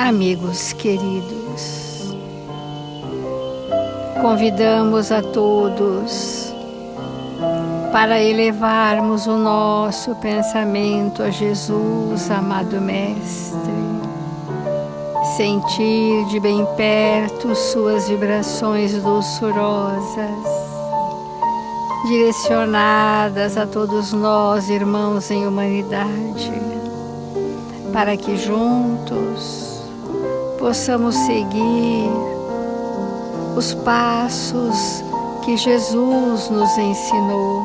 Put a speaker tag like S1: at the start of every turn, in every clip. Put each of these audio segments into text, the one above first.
S1: Amigos queridos, convidamos a todos para elevarmos o nosso pensamento a Jesus, amado Mestre, sentir de bem perto suas vibrações doçurosas, direcionadas a todos nós, irmãos em humanidade, para que juntos possamos seguir os passos que Jesus nos ensinou,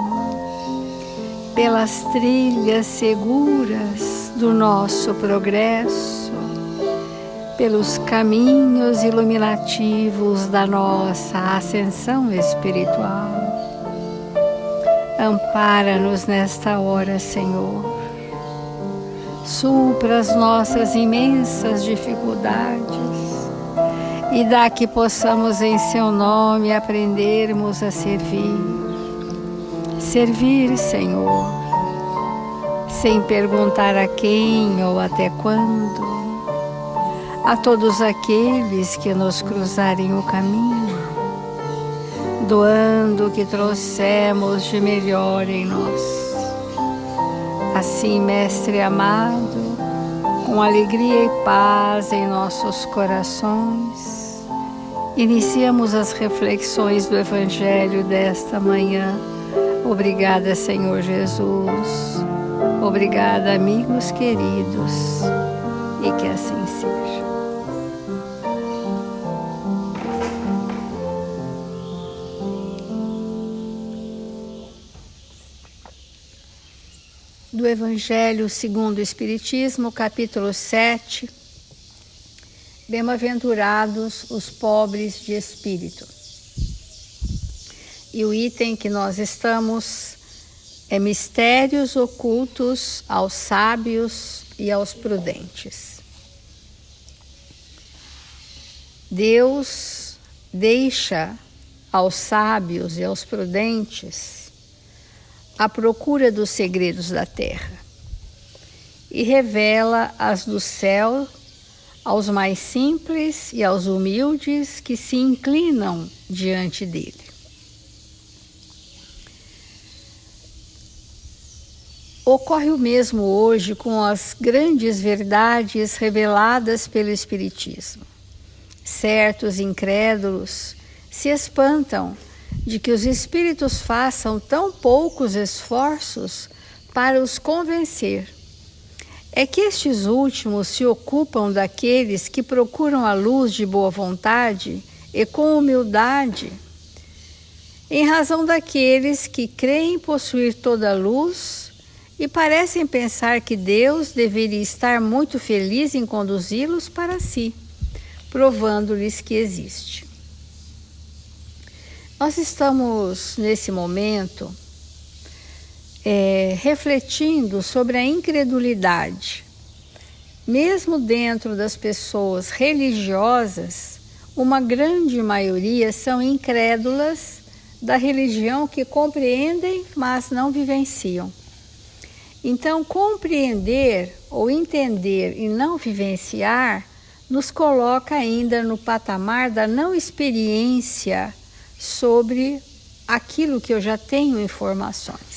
S1: pelas trilhas seguras do nosso progresso, pelos caminhos iluminativos da nossa ascensão espiritual. Ampara-nos nesta hora, Senhor. Supra as nossas imensas dificuldades e dá que possamos em Seu nome aprendermos a servir. Servir, Senhor, sem perguntar a quem ou até quando, a todos aqueles que nos cruzarem o caminho, doando o que trouxemos de melhor em nós. Assim, Mestre amado, com alegria e paz em nossos corações, iniciamos as reflexões do Evangelho desta manhã. Obrigada, Senhor Jesus. Obrigada, amigos queridos, e que assim seja. Do Evangelho segundo o Espiritismo, capítulo 7, Bem-aventurados os pobres de espírito. E o item que nós estamos é mistérios ocultos aos sábios e aos prudentes. Deus deixa aos sábios e aos prudentes a procura dos segredos da terra e revela as do céu aos mais simples e aos humildes que se inclinam diante dele. Ocorre o mesmo hoje com as grandes verdades reveladas pelo Espiritismo. Certos incrédulos se espantam de que os espíritos façam tão poucos esforços para os convencer. É que estes últimos se ocupam daqueles que procuram a luz de boa vontade e com humildade, em razão daqueles que creem possuir toda a luz e parecem pensar que Deus deveria estar muito feliz em conduzi-los para si, provando-lhes que existe. Nós estamos, nesse momento, refletindo sobre a incredulidade. Mesmo dentro das pessoas religiosas, uma grande maioria são incrédulas da religião que compreendem, mas não vivenciam. Então, compreender ou entender e não vivenciar nos coloca ainda no patamar da não experiência sobre aquilo que eu já tenho informações.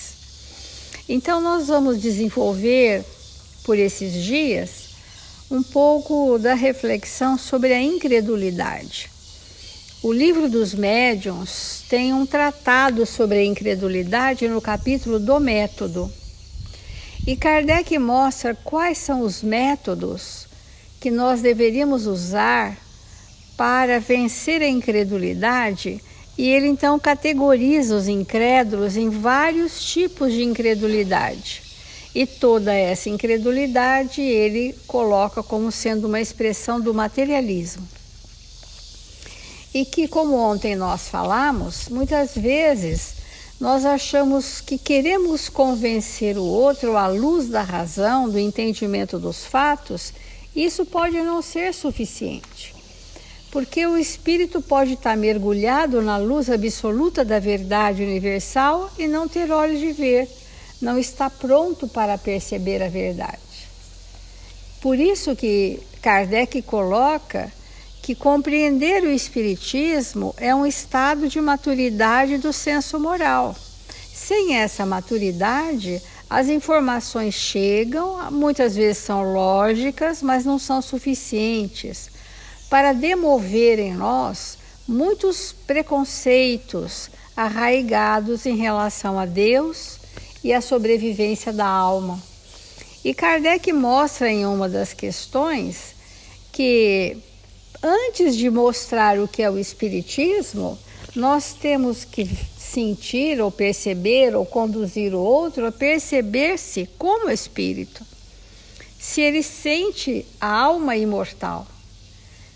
S1: Então nós vamos desenvolver por esses dias um pouco da reflexão sobre a incredulidade. O Livro dos Médiuns tem um tratado sobre a incredulidade no capítulo do método. E Kardec mostra quais são os métodos que nós deveríamos usar para vencer a incredulidade. E ele então categoriza os incrédulos em vários tipos de incredulidade. E toda essa incredulidade ele coloca como sendo uma expressão do materialismo. E que, como ontem nós falamos, muitas vezes nós achamos que queremos convencer o outro à luz da razão, do entendimento dos fatos, e isso pode não ser suficiente. Porque o espírito pode estar mergulhado na luz absoluta da verdade universal e não ter olhos de ver, não está pronto para perceber a verdade. Por isso que Kardec coloca que compreender o Espiritismo é um estado de maturidade do senso moral. Sem essa maturidade, as informações chegam, muitas vezes são lógicas, mas não são suficientes para demover em nós muitos preconceitos arraigados em relação a Deus e à sobrevivência da alma. E Kardec mostra em uma das questões que, antes de mostrar o que é o Espiritismo, nós temos que sentir ou perceber ou conduzir o outro a perceber-se como espírito. Se ele sente a alma imortal.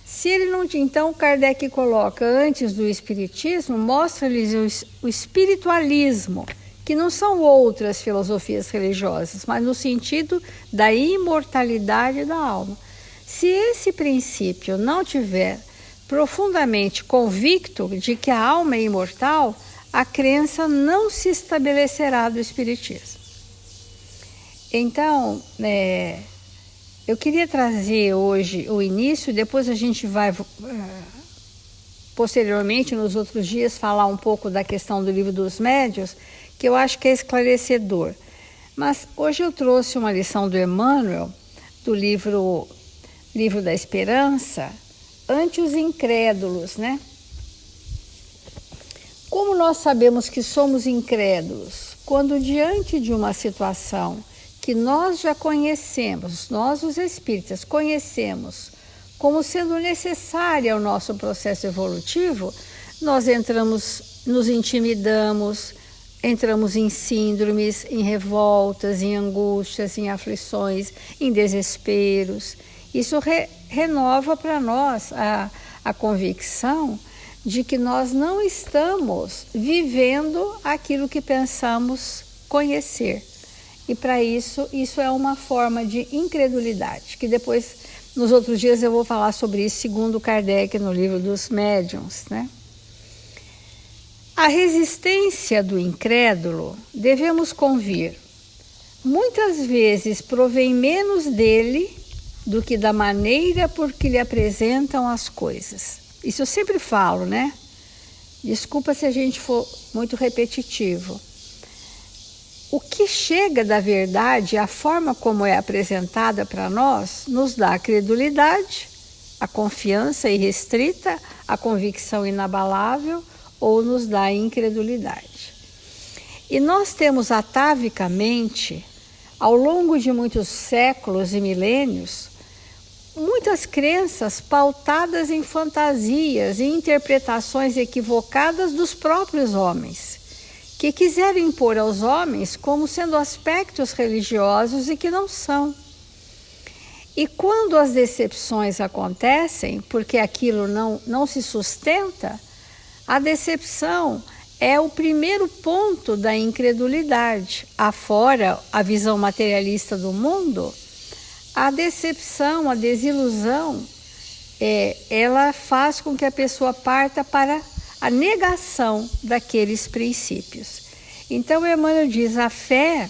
S1: Se ele não, então Kardec coloca antes do Espiritismo, mostra-lhes o espiritualismo, que não são outras filosofias religiosas, mas no sentido da imortalidade da alma. Se esse princípio não tiver profundamente convicto de que a alma é imortal, a crença não se estabelecerá do Espiritismo. Então, eu queria trazer hoje o início, depois a gente vai, posteriormente, nos outros dias, falar um pouco da questão do Livro dos Médiuns, que eu acho que é esclarecedor. Mas hoje eu trouxe uma lição do Emmanuel, do Livro da Esperança, ante os incrédulos, né? Como nós sabemos que somos incrédulos? Quando diante de uma situação que nós já conhecemos, nós os espíritas conhecemos como sendo necessária ao nosso processo evolutivo, nós nos intimidamos, entramos em síndromes, em revoltas, em angústias, em aflições, em desesperos. Isso renova para nós a convicção de que nós não estamos vivendo aquilo que pensamos conhecer. E para isso é uma forma de incredulidade, que depois, nos outros dias, eu vou falar sobre isso, segundo Kardec, no Livro dos Médiuns, né? A resistência do incrédulo, devemos convir, muitas vezes provém menos dele do que da maneira por que lhe apresentam as coisas. Isso eu sempre falo, né? Desculpa se a gente for muito repetitivo. O que chega da verdade, a forma como é apresentada para nós, nos dá a credulidade, a confiança irrestrita, a convicção inabalável, ou nos dá a incredulidade. E nós temos atavicamente, ao longo de muitos séculos e milênios, muitas crenças pautadas em fantasias e interpretações equivocadas dos próprios homens, que quiseram impor aos homens como sendo aspectos religiosos e que não são. E quando as decepções acontecem, porque aquilo não se sustenta, a decepção é o primeiro ponto da incredulidade. Afora a visão materialista do mundo, a decepção, a desilusão, ela faz com que a pessoa parta para a negação daqueles princípios. Então, Emmanuel diz, a fé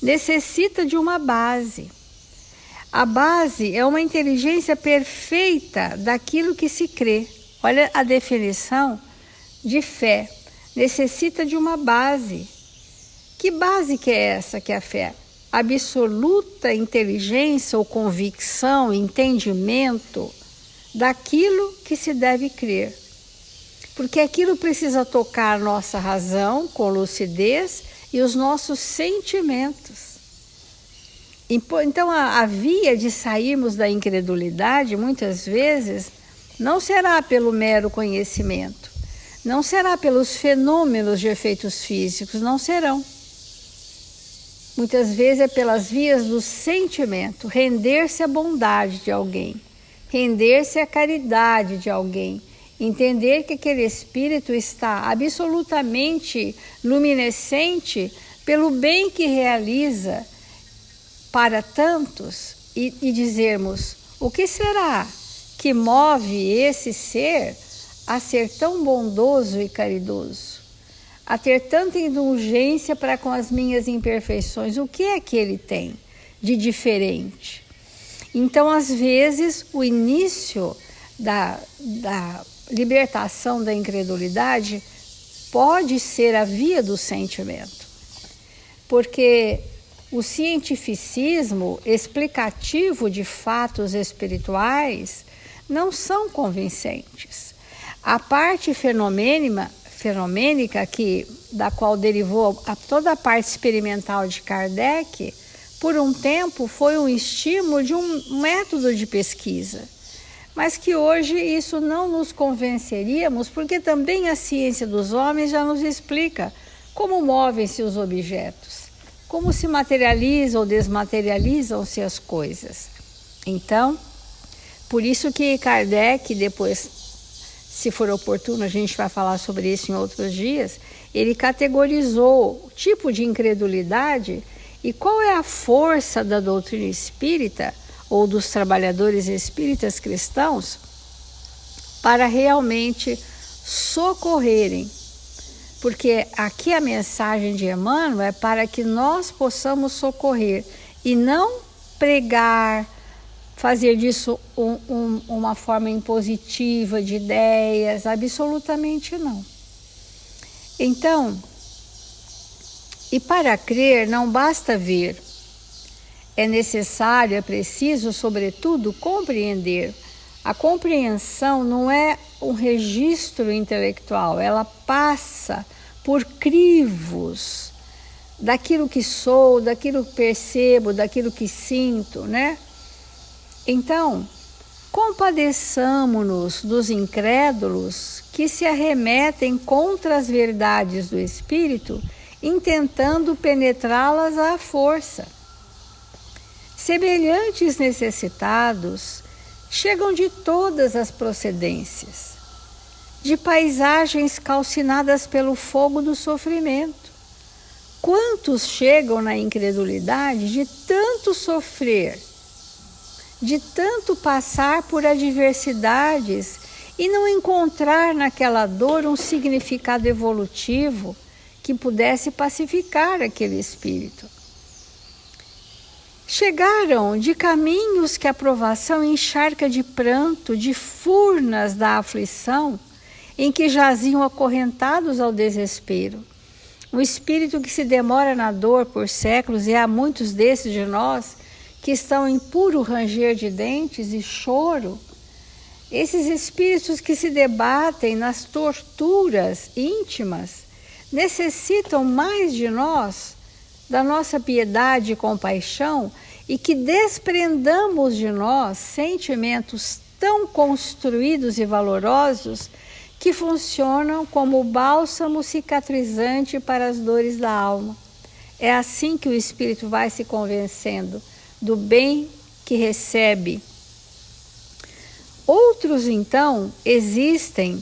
S1: necessita de uma base. A base é uma inteligência perfeita daquilo que se crê. Olha a definição de fé. Necessita de uma base. Que base que é essa que é a fé? Absoluta inteligência ou convicção, entendimento daquilo que se deve crer. Porque aquilo precisa tocar a nossa razão com lucidez e os nossos sentimentos. Então, a via de sairmos da incredulidade, muitas vezes, não será pelo mero conhecimento, não será pelos fenômenos de efeitos físicos, não serão. Muitas vezes é pelas vias do sentimento, render-se à bondade de alguém, render-se à caridade de alguém, entender que aquele espírito está absolutamente luminescente pelo bem que realiza para tantos e dizermos, o que será que move esse ser a ser tão bondoso e caridoso? A ter tanta indulgência para com as minhas imperfeições? O que é que ele tem de diferente? Então, às vezes, o início da libertação da incredulidade pode ser a via do sentimento, porque o cientificismo explicativo de fatos espirituais não são convincentes. A parte fenomênica da qual derivou toda a parte experimental de Kardec, por um tempo foi um estímulo de um método de pesquisa, mas que hoje isso não nos convenceríamos, porque também a ciência dos homens já nos explica como movem-se os objetos, como se materializam ou desmaterializam-se as coisas. Então, por isso que Kardec, depois, se for oportuno, a gente vai falar sobre isso em outros dias, ele categorizou o tipo de incredulidade e qual é a força da doutrina espírita ou dos trabalhadores espíritas cristãos para realmente socorrerem. Porque aqui a mensagem de Emmanuel é para que nós possamos socorrer e não pregar, fazer disso uma forma impositiva de ideias, absolutamente não. Então, e para crer não basta ver, é necessário, é preciso, sobretudo, compreender. A compreensão não é um registro intelectual, ela passa por crivos daquilo que sou, daquilo que percebo, daquilo que sinto, né? Então, compadeçamo-nos dos incrédulos que se arremetem contra as verdades do Espírito, intentando penetrá-las à força. Semelhantes necessitados chegam de todas as procedências, de paisagens calcinadas pelo fogo do sofrimento. Quantos chegam na incredulidade de tanto sofrer, de tanto passar por adversidades e não encontrar naquela dor um significado evolutivo que pudesse pacificar aquele espírito. Chegaram de caminhos que a provação encharca de pranto, de furnas da aflição, em que jaziam acorrentados ao desespero. O espírito que se demora na dor por séculos, e há muitos desses de nós que estão em puro ranger de dentes e choro, esses espíritos que se debatem nas torturas íntimas, necessitam mais de nós, da nossa piedade e compaixão, e que desprendamos de nós sentimentos tão construídos e valorosos que funcionam como bálsamo cicatrizante para as dores da alma. É assim que o espírito vai se convencendo do bem que recebe. Outros, então, existem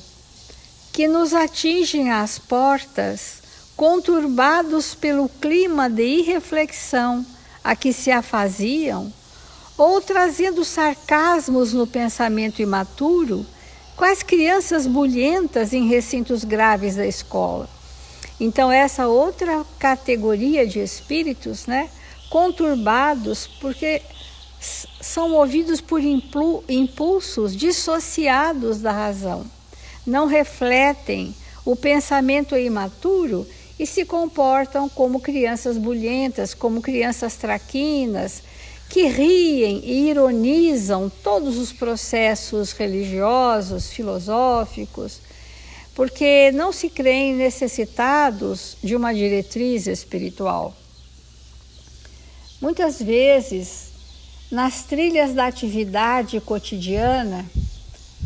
S1: que nos atingem às portas, conturbados pelo clima de irreflexão a que se afaziam, ou trazendo sarcasmos no pensamento imaturo, quais crianças bulhentas em recintos graves da escola. Então, essa outra categoria de espíritos, né, conturbados, porque são movidos por impulsos dissociados da razão. Não refletem o pensamento imaturo e se comportam como crianças bulhentas, como crianças traquinas, que riem e ironizam todos os processos religiosos, filosóficos, porque não se creem necessitados de uma diretriz espiritual. Muitas vezes, nas trilhas da atividade cotidiana,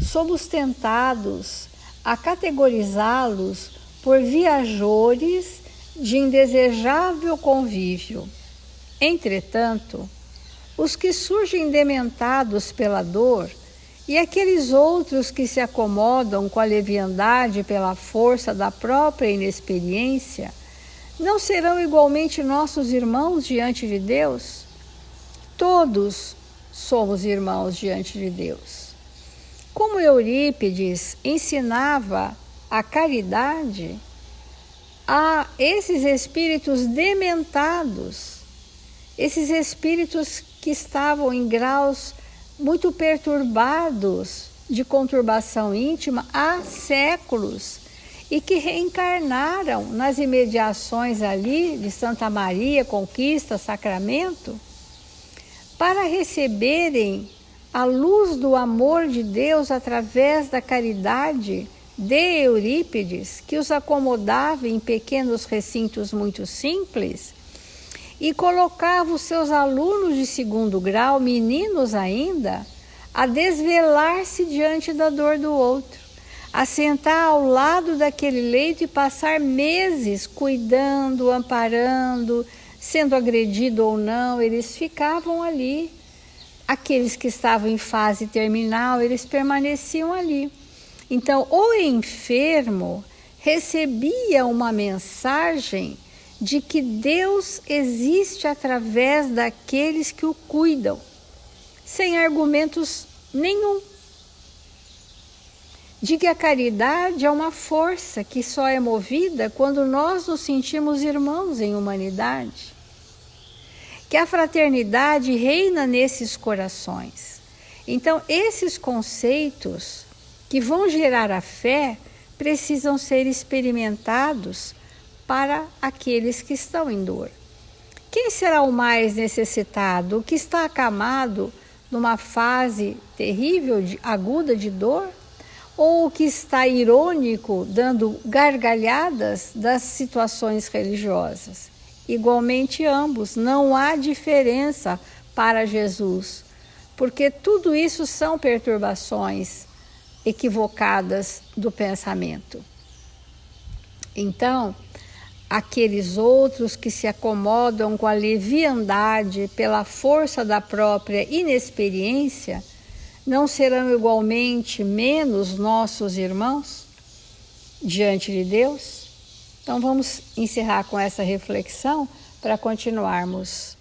S1: somos tentados a categorizá-los por viajores de indesejável convívio. Entretanto, os que surgem dementados pela dor e aqueles outros que se acomodam com a leviandade pela força da própria inexperiência, não serão igualmente nossos irmãos diante de Deus? Todos somos irmãos diante de Deus. Como Eurípides ensinava a caridade a esses espíritos dementados, esses espíritos que estavam em graus muito perturbados de conturbação íntima há séculos e que reencarnaram nas imediações ali de Santa Maria, Conquista, Sacramento, para receberem a luz do amor de Deus através da caridade de Eurípides, que os acomodava em pequenos recintos muito simples e colocava os seus alunos de segundo grau, meninos ainda, a desvelar-se diante da dor do outro, a sentar ao lado daquele leito e passar meses cuidando, amparando, sendo agredido ou não, eles ficavam ali. Aqueles que estavam em fase terminal, eles permaneciam ali. Então, o enfermo recebia uma mensagem de que Deus existe através daqueles que o cuidam, sem argumentos nenhum. De que a caridade é uma força que só é movida quando nós nos sentimos irmãos em humanidade. Que a fraternidade reina nesses corações. Então, esses conceitos que vão gerar a fé precisam ser experimentados para aqueles que estão em dor. Quem será o mais necessitado? O que está acamado numa fase terrível, aguda de dor? Ou o que está irônico, dando gargalhadas das situações religiosas? Igualmente ambos, não há diferença para Jesus, porque tudo isso são perturbações equivocadas do pensamento. Então, aqueles outros que se acomodam com a leviandade pela força da própria inexperiência, não serão igualmente menos nossos irmãos diante de Deus? Então vamos encerrar com essa reflexão para continuarmos.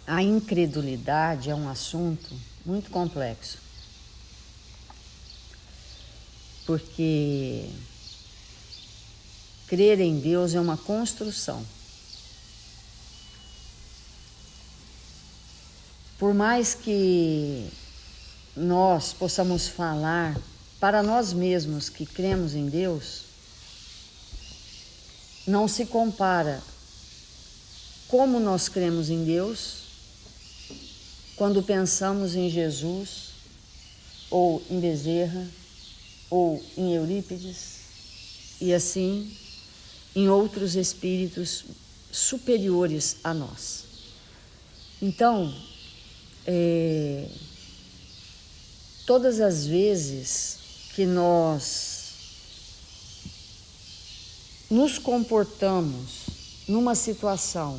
S2: A incredulidade é um assunto muito complexo, porque crer em Deus é uma construção. Por mais que nós possamos falar para nós mesmos que cremos em Deus, não se compara como nós cremos em Deus quando pensamos em Jesus, ou em Bezerra, ou em Eurípides, e assim em outros espíritos superiores a nós. Então, todas as vezes que nós nos comportamos numa situação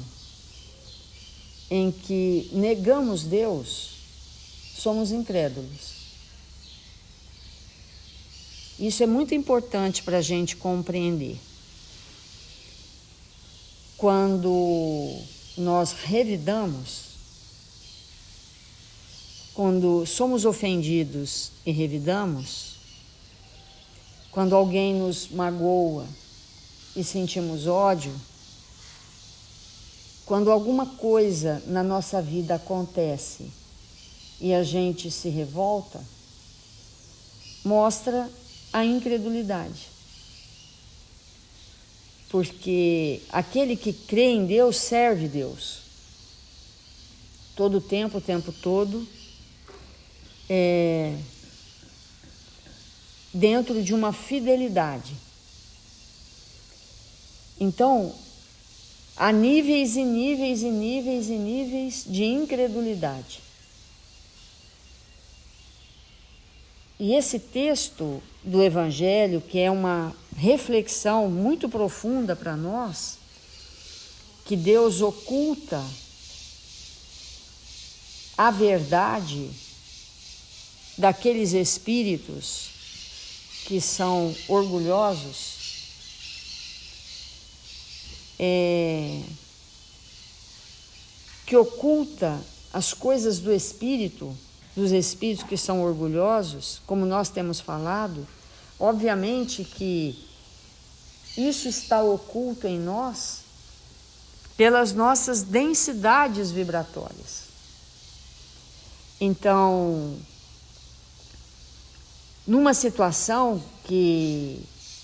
S2: em que negamos Deus, somos incrédulos. Isso é muito importante para a gente compreender. Quando nós revidamos, quando somos ofendidos e revidamos, quando alguém nos magoa e sentimos ódio, quando alguma coisa na nossa vida acontece e a gente se revolta, mostra a incredulidade. Porque aquele que crê em Deus serve Deus. Todo o tempo todo, dentro de uma fidelidade. Então, há níveis e níveis e níveis e níveis de incredulidade. E esse texto do Evangelho, que é uma reflexão muito profunda para nós, que Deus oculta a verdade daqueles espíritos que são orgulhosos, que oculta as coisas do espírito, dos espíritos que são orgulhosos, como nós temos falado. Obviamente que isso está oculto em nós pelas nossas densidades vibratórias. Então, numa situação que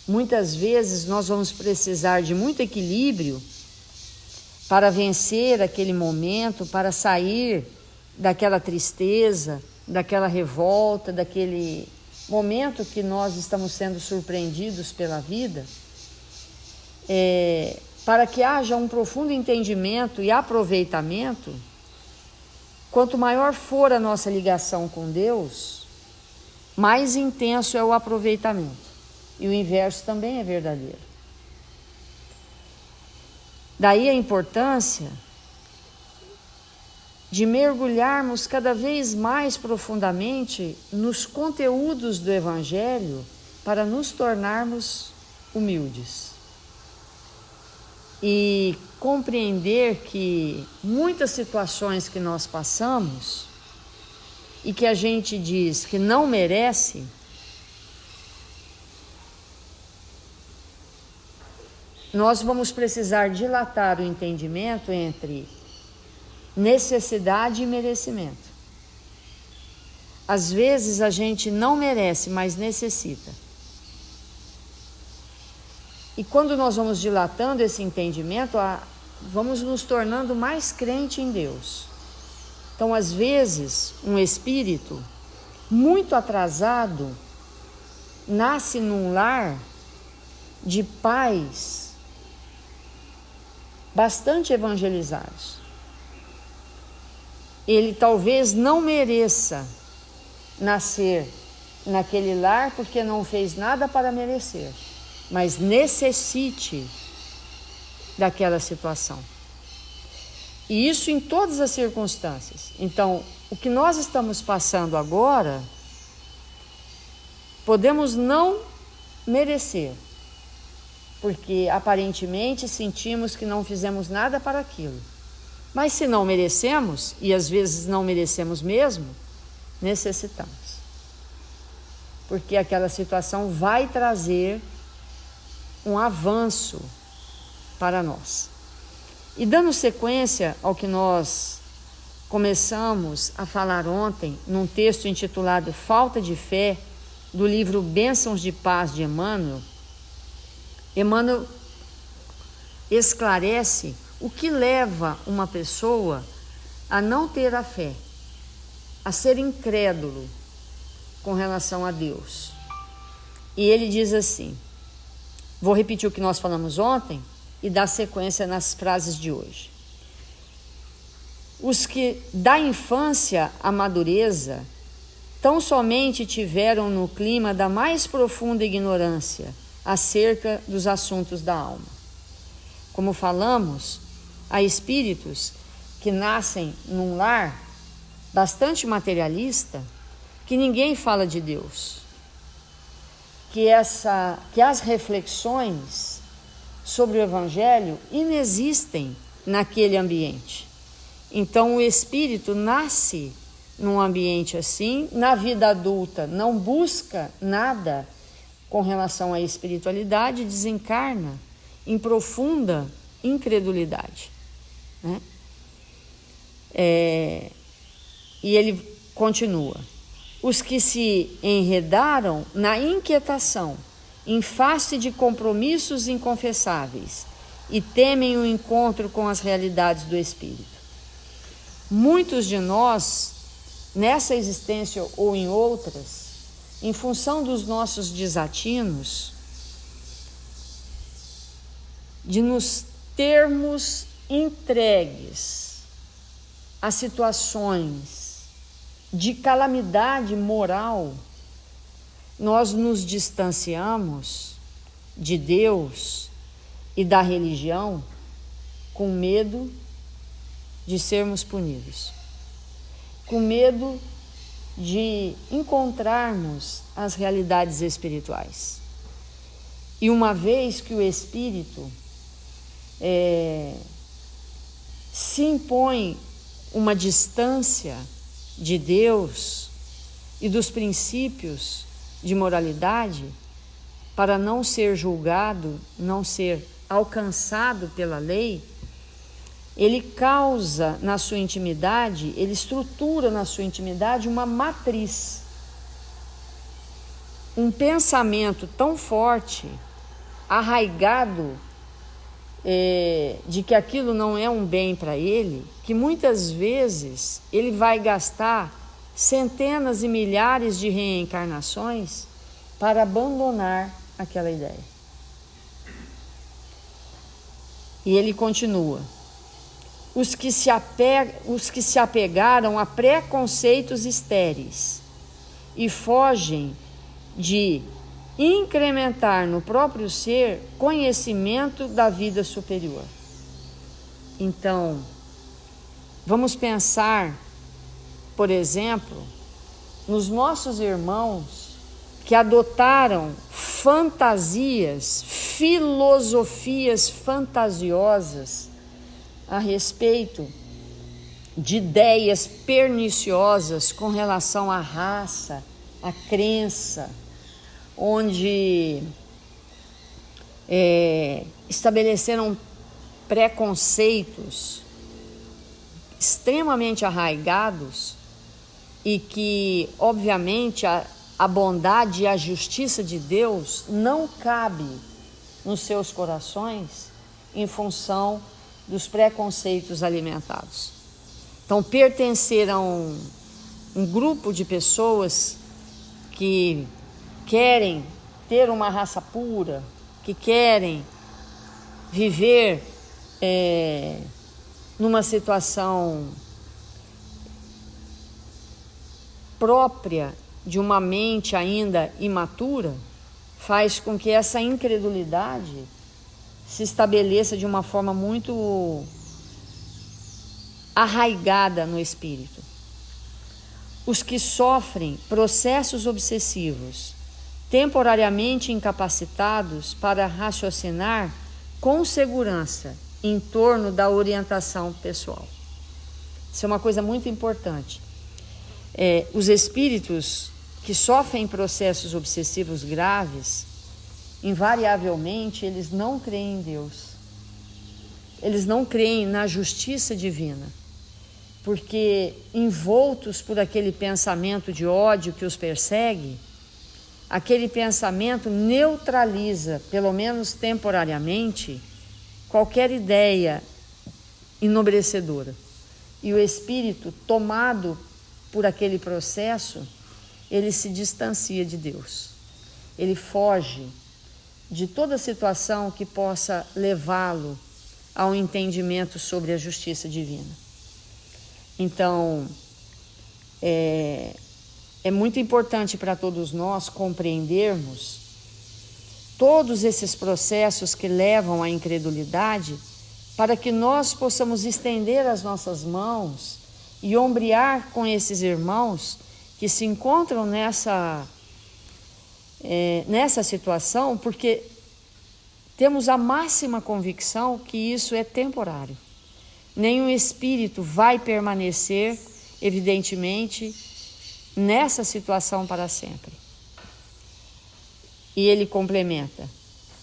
S2: muitas vezes nós vamos precisar de muito equilíbrio para vencer aquele momento, para sair daquela tristeza, daquela revolta, daquele momento que nós estamos sendo surpreendidos pela vida, para que haja um profundo entendimento e aproveitamento. Quanto maior for a nossa ligação com Deus, mais intenso é o aproveitamento. E o inverso também é verdadeiro. Daí a importância de mergulharmos cada vez mais profundamente nos conteúdos do Evangelho para nos tornarmos humildes. E compreender que muitas situações que nós passamos e que a gente diz que não merece, nós vamos precisar dilatar o entendimento entre necessidade e merecimento. Às vezes a gente não merece, mas necessita. E quando nós vamos dilatando esse entendimento, vamos nos tornando mais crente em Deus. Então, às vezes, um espírito muito atrasado nasce num lar de pais bastante evangelizados. Ele talvez não mereça nascer naquele lar porque não fez nada para merecer, mas necessite daquela situação. E isso em todas as circunstâncias. Então, o que nós estamos passando agora, podemos não merecer, porque aparentemente sentimos que não fizemos nada para aquilo. Mas se não merecemos, e às vezes não merecemos mesmo, necessitamos. Porque aquela situação vai trazer um avanço para nós. E dando sequência ao que nós começamos a falar ontem, num texto intitulado Falta de Fé, do livro Bênçãos de Paz de Emmanuel, Emmanuel esclarece o que leva uma pessoa a não ter a fé, a ser incrédulo com relação a Deus. E ele diz assim, vou repetir o que nós falamos ontem e dar sequência nas frases de hoje. Os que da infância à madureza tão somente tiveram no clima da mais profunda ignorância acerca dos assuntos da alma. Como falamos, há espíritos que nascem num lar bastante materialista, que ninguém fala de Deus, que as reflexões sobre o Evangelho inexistem naquele ambiente. Então o espírito nasce num ambiente assim, na vida adulta não busca nada com relação à espiritualidade, desencarna em profunda incredulidade, né? E ele continua: os que se enredaram na inquietação, em face de compromissos inconfessáveis e temem o encontro com as realidades do espírito. Muitos de nós, nessa existência ou em outras, em função dos nossos desatinos, de nos termos entregues a situações de calamidade moral, nós nos distanciamos de Deus e da religião com medo de sermos punidos, com medo de encontrarmos as realidades espirituais. E uma vez que o espírito se impõe uma distância de Deus e dos princípios de moralidade, para não ser julgado, não ser alcançado pela lei, ele causa na sua intimidade, ele estrutura na sua intimidade uma matriz, um pensamento tão forte, arraigado, de que aquilo não é um bem para ele, que muitas vezes ele vai gastar centenas e milhares de reencarnações para abandonar aquela ideia. E ele continua: os que se apegaram a preconceitos estéreis e fogem de incrementar no próprio ser conhecimento da vida superior. Então, vamos pensar, por exemplo, nos nossos irmãos que adotaram fantasias, filosofias fantasiosas a respeito de ideias perniciosas com relação à raça, à crença, onde estabeleceram preconceitos extremamente arraigados e que, obviamente, a bondade e a justiça de Deus não cabe nos seus corações em função dos preconceitos alimentados. Então, pertencer a um grupo de pessoas que querem ter uma raça pura, que querem viver numa situação própria de uma mente ainda imatura, faz com que essa incredulidade se estabeleça de uma forma muito arraigada no espírito. Os que sofrem processos obsessivos, temporariamente incapacitados para raciocinar com segurança em torno da orientação pessoal. Isso é uma coisa muito importante. Os espíritos que sofrem processos obsessivos graves, invariavelmente, eles não creem em Deus. Eles não creem na justiça divina, porque envoltos por aquele pensamento de ódio que os persegue, aquele pensamento neutraliza, pelo menos temporariamente, qualquer ideia enobrecedora. E o espírito, tomado por aquele processo, ele se distancia de Deus. Ele foge de toda situação que possa levá-lo ao entendimento sobre a justiça divina. Então, é muito importante para todos nós compreendermos todos esses processos que levam à incredulidade, para que nós possamos estender as nossas mãos e ombrear com esses irmãos que se encontram nessa situação, porque temos a máxima convicção que isso é temporário. Nenhum espírito vai permanecer, evidentemente, nessa situação para sempre. E ele complementa: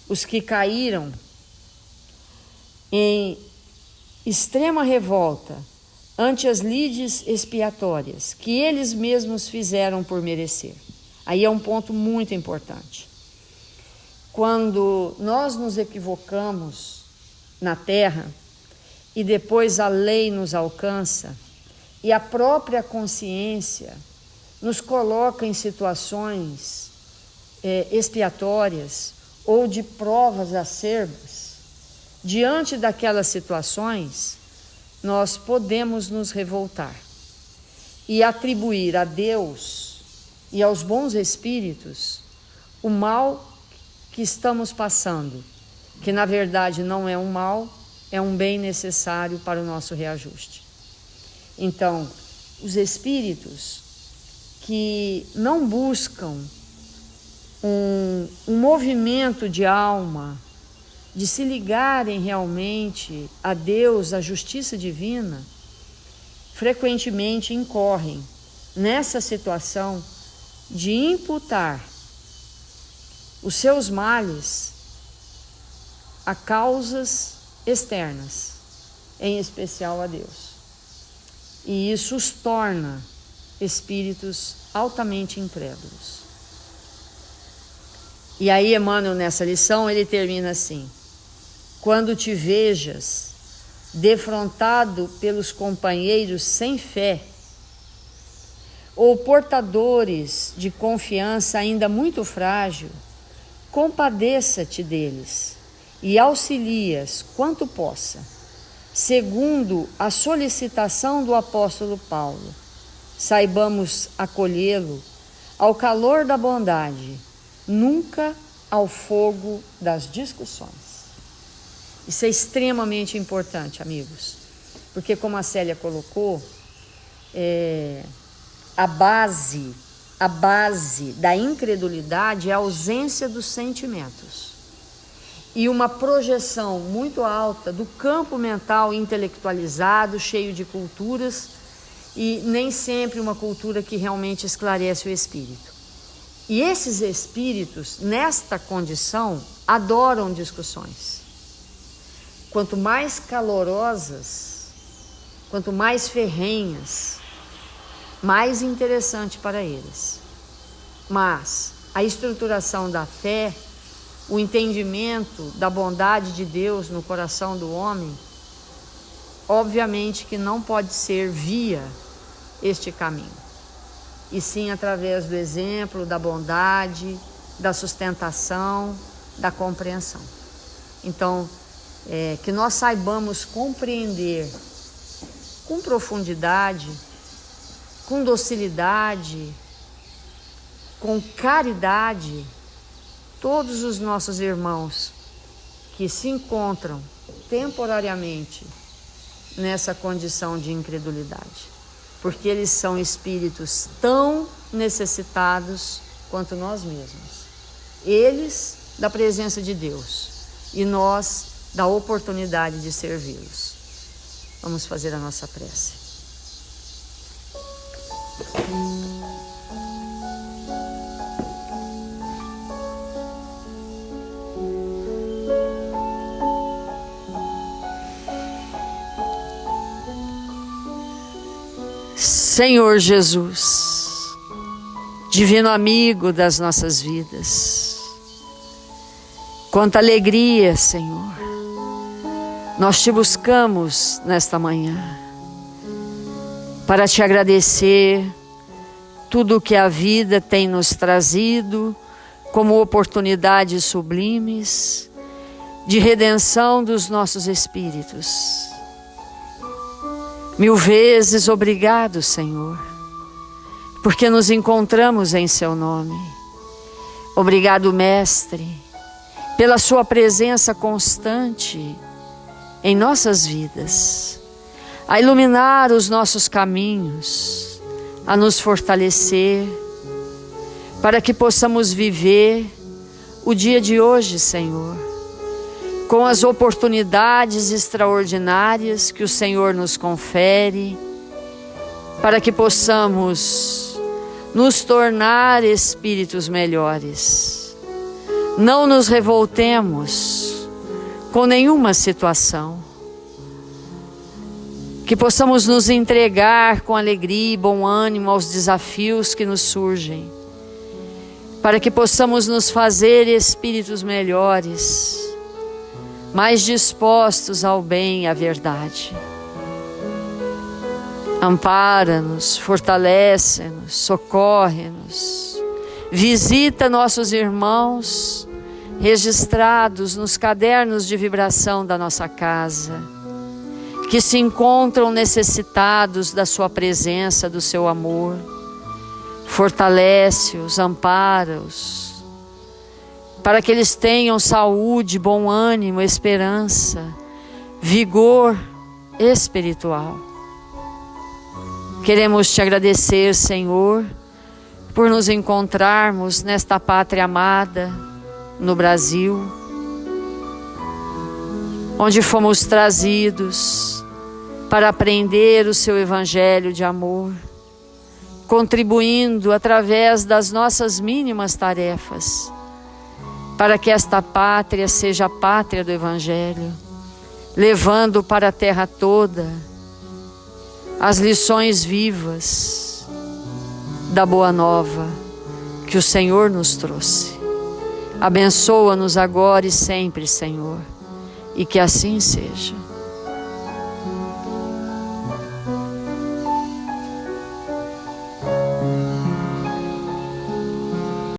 S2: os que caíram em extrema revolta ante as lides expiatórias que eles mesmos fizeram por merecer. Aí é um ponto muito importante. Quando nós nos equivocamos na terra e depois a lei nos alcança e a própria consciência nos coloca em situações expiatórias ou de provas acerbas, diante daquelas situações, nós podemos nos revoltar e atribuir a Deus e aos bons espíritos o mal que estamos passando, que na verdade não é um mal, é um bem necessário para o nosso reajuste. Então, os espíritos que não buscam um movimento de alma, de se ligarem realmente a Deus, à justiça divina, frequentemente incorrem nessa situação de imputar os seus males a causas externas, em especial a Deus. E isso os torna espíritos altamente incrédulos. E aí Emmanuel, nessa lição, ele termina assim: quando te vejas defrontado pelos companheiros sem fé, ou portadores de confiança ainda muito frágil, compadeça-te deles e auxilias quanto possa, segundo a solicitação do apóstolo Paulo. Saibamos acolhê-lo ao calor da bondade, nunca ao fogo das discussões. Isso é extremamente importante, amigos, porque, como a Célia colocou, a base da incredulidade é a ausência dos sentimentos e uma projeção muito alta do campo mental intelectualizado, cheio de culturas, e nem sempre uma cultura que realmente esclarece o espírito. E esses espíritos, nesta condição, adoram discussões. Quanto mais calorosas, quanto mais ferrenhas, mais interessante para eles. Mas a estruturação da fé, o entendimento da bondade de Deus no coração do homem, obviamente que não pode ser via este caminho, e sim através do exemplo, da bondade, da sustentação, da compreensão. Então, que nós saibamos compreender com profundidade, com docilidade, com caridade, todos os nossos irmãos que se encontram temporariamente nessa condição de incredulidade, porque eles são espíritos tão necessitados quanto nós mesmos. Eles da presença de Deus e nós da oportunidade de servi-los. Vamos fazer a nossa prece. Senhor Jesus, divino amigo das nossas vidas, quanta alegria, Senhor, nós te buscamos nesta manhã para te agradecer tudo o que a vida tem nos trazido como oportunidades sublimes de redenção dos nossos espíritos. 1000 vezes obrigado, Senhor, porque nos encontramos em seu nome. Obrigado, Mestre, pela sua presença constante em nossas vidas, a iluminar os nossos caminhos, a nos fortalecer, para que possamos viver o dia de hoje, Senhor, com as oportunidades extraordinárias que o Senhor nos confere, para que possamos nos tornar espíritos melhores. Não nos revoltemos com nenhuma situação, que possamos nos entregar com alegria e bom ânimo aos desafios que nos surgem, para que possamos nos fazer espíritos melhores, mais dispostos ao bem e à verdade. Ampara-nos, fortalece-nos, socorre-nos, visita nossos irmãos registrados nos cadernos de vibração da nossa casa, que se encontram necessitados da sua presença, do seu amor. Fortalece-os, ampara-os, para que eles tenham saúde, bom ânimo, esperança, vigor espiritual. Queremos te agradecer, Senhor, por nos encontrarmos nesta pátria amada, no Brasil, onde fomos trazidos para aprender o seu evangelho de amor, contribuindo através das nossas mínimas tarefas para que esta pátria seja a pátria do Evangelho, levando para a terra toda as lições vivas da Boa Nova que o Senhor nos trouxe. Abençoa-nos agora e sempre, Senhor, e que assim seja.